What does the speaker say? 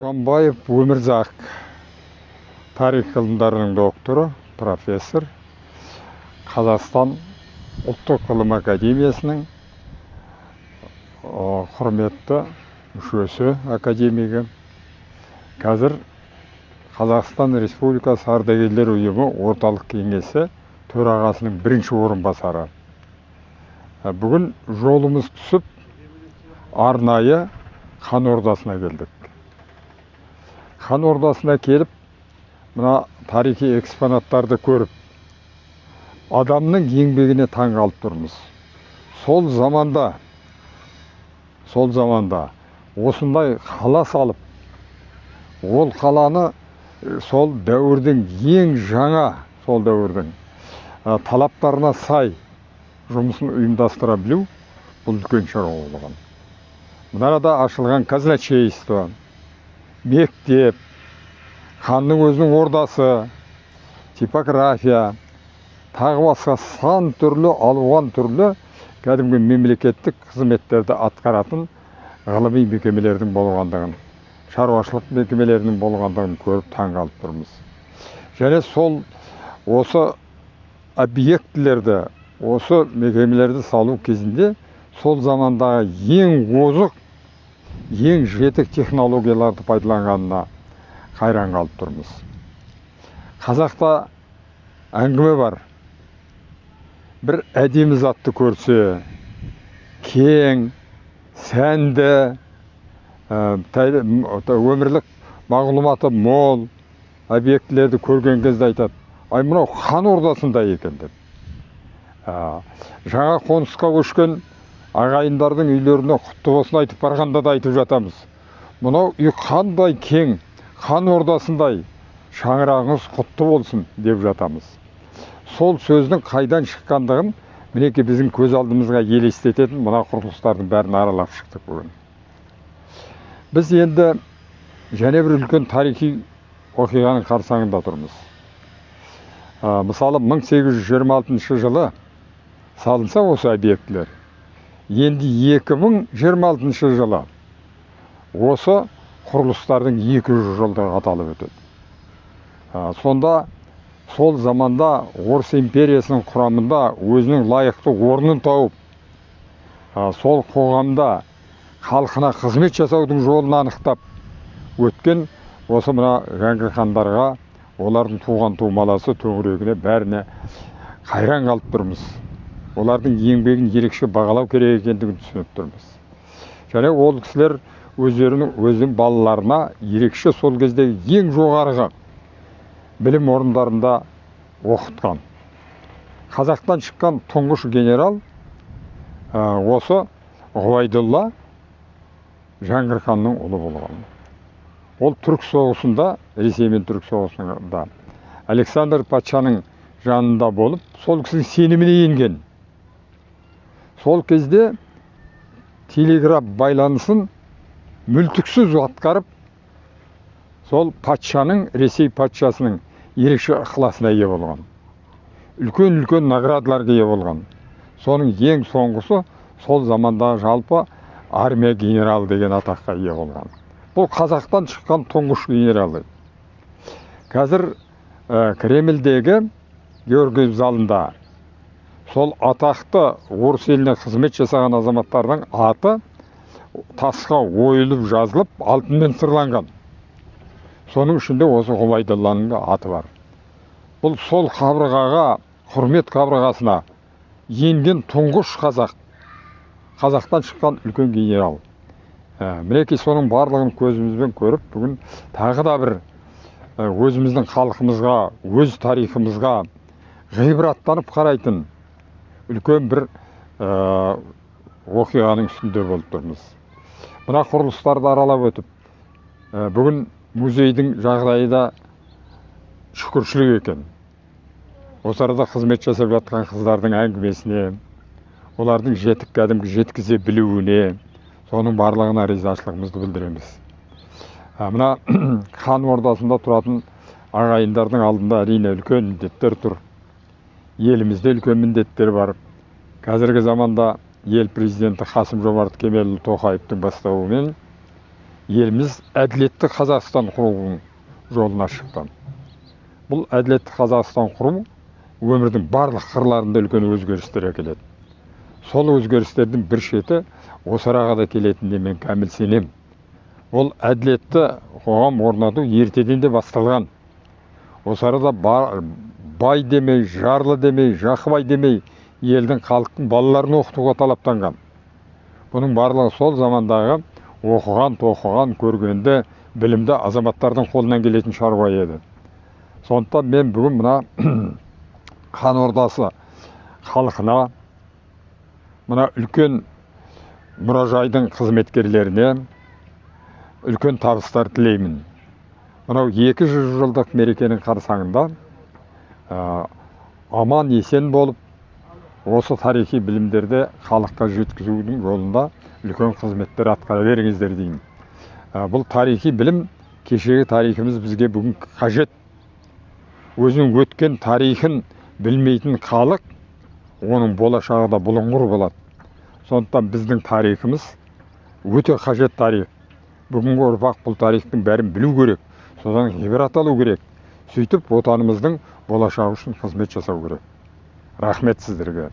Құранбаев Өмірзақ, тарих ғылымдарының докторы, профессор, Қазақстан ұлттық ғылым академиясының құрметті мүшесі, академигі. Қазір Қазақстан Республикасы ардагерлер ұйымы орталық кеңесі төрағасының бірінші орынбасары. Бүгін жолымыз түсіп, арнайы хан ордасына келдік. Хан ордасына келіп, мына тарихи экспонаттарды көріп, адамның еңбегіне таң қалып тұрмыз. Сол заманда осындай қала салып, ол қаланы сол дәуірдің ең жаңа, сол дәуірдің талаптарына сай жұмысын ұйымдастыра білу, бұл үлкен шаруа болған. Мынада ашылған казначейство, мектеп, ханның өзінің ордасы, типография, тағы басқа сан түрлі, алуан түрлі кәдімгі мемлекеттік қызметтерді атқаратын ғылыми мекемелердің болғандығын, шаруашылық мекемелерінің болғандығын көріп таң қалып тұрмыз. Және сол осы объектілерді, осы мекемелерді салу кезінде сол замандағы ең озық, ең жетік технологияларды пайдаланғанына қайран қалып тұрмыз. Қазақта әңгіме бар. Бір әдемі затты көрсе, кең, сәнді, өмірлік мағлұматы мол объектілерді көрген кезде айтады: ай, мынау хан ордасында екен деп. Жаңа қонысқа көшкен ағайындардың үйлеріне құтты болсын айтып барғанда да айтып жатамыз: мынау үй қандай кең, хан ордасындай, шаңырағыңыз құтты болсын деп жатамыз. Сол сөздің қайдан шыққандығын мінекей біздің көз алдымызға елестететін мына құрылыстардың бәрін аралап шықтық бүгін. Біз енді және бір үлкен тарихи оқиғаның қарсаңында тұрмыз. Мысалы 1826 жылы салынса осы объектілер, енді 2026 жылы осы құрылыстардың 200 жылдығы аталып өтеді. Сонда сол заманда Орыс империясының құрамында өзінің лайықты орнын тауып, сол қоғамда халқына қызмет жасаудың жолын анықтап өткен осы мына Жәңгір хандарға, олардың туған тумаласы төңірегіне бәріне қайран қалып тұрмыз. Олардың еңбегін ерекше бағалау керек екендігін түсініп тұрмыз. Және ол кісілер өзінің балаларына ерекше сол кезде ең жоғарғы білім орындарында оқытқан. Қазақтан шыққан тұңғыш генерал осы Ғұбайдолла Жәңгір ханның ұлы болған. Ол түрік соғысында, Ресей мен түрік соғысында Александр патшаның жанында болып, сол кісінің сеніміне енген. Сол кезде телеграф байланысын мүлтіксіз атқарып, сол патшаның, Ресей патшасының ерекше ықыласына ие болған. Үлкен-үлкен наградаларға ие болған. Соның ең соңғысы сол замандағы жалпы армия генералы деген атаққа ие болған. Бұл Қазақтан шыққан тұңғыш генералы. Қазір Кремльдегі Георгиев залында сол атақты орыс еліне қызмет жасаған азаматтардың аты тасқа ойылып жазылып, алтынмен сырланған. Соның ішінде осы Ғұбайдолланың аты бар. Бұл сол қабырғаға, құрмет қабырғасына енген тұңғыш Қазақтан шыққан үлкен генерал. Мінекей соның барлығын көзімізбен көріп, бүгін тағы да бір өзіміздің халқымызға, өз тарихымызға ғибраттанып қарайтын үлкен бір оқиғаның үстінде болып тұрмыз. Мына құрылыстарды аралап өтіп, бүгін музейдің жағдайы да шүкіршілік екен. Осы арада қызмет жасап жатқан қыздардың әңгімесіне, олардың кәдімгі жеткізе білуіне, соның барлығына ризашылығымызды білдіреміз. Мына хан ордасында тұратын ағайындардың алдында әрине үлкен міндеттер тұр. Елімізде үлкен міндеттер бар. Қазіргі заманда ел президенті Қасым Жомарт Кемелұлы Тоқаевтың бастауымен еліміз әділетті Қазақстан құруының жолына шыққан. Бұл әділетті Қазақстан құру өмірдің барлық қырларында үлкен өзгерістер әкеледі. Сол өзгерістердің бір шеті осы араға да келетініне мен кәміл сенем. Ол әділетті қоғам орнату ертеден де басталған. Осы арада бай демей, жарлы демей, жақыбай демей, елдің халықтың балаларын оқытуға талаптанған. Бұның барлығы сол замандағы оқыған, тоқыған, көргенді, білімді азаматтардың қолынан келетін шаруа еді. Сондықтан мен бүгін мына хан ордасы халқына, мына үлкен мұражайдың қызметкерлеріне үлкен табыстар тілеймін. Мынау 200 жылдық мерекенің қарсаңында аман есен болып, осы тарихи білімдерді халыққа жеткізудің жолында үлкен қызметтер атқара беріңіздер деймін. Бұл тарихи білім, кешегі тарихымыз бізге бүгін қажет. Өзінің өткен тарихын білмейтін халық, оның болашағы да бұлыңғыр болады. Сондықтан біздің тарихымыз өте қажет тарих. Бүгінгі ұрпақ бұл тарихтың бәрін білу керек, содан ғибрат алу керек. Сөйтіп отанымыздың болашағы үшін қызмет жасау керек. Рахмет сіздерге.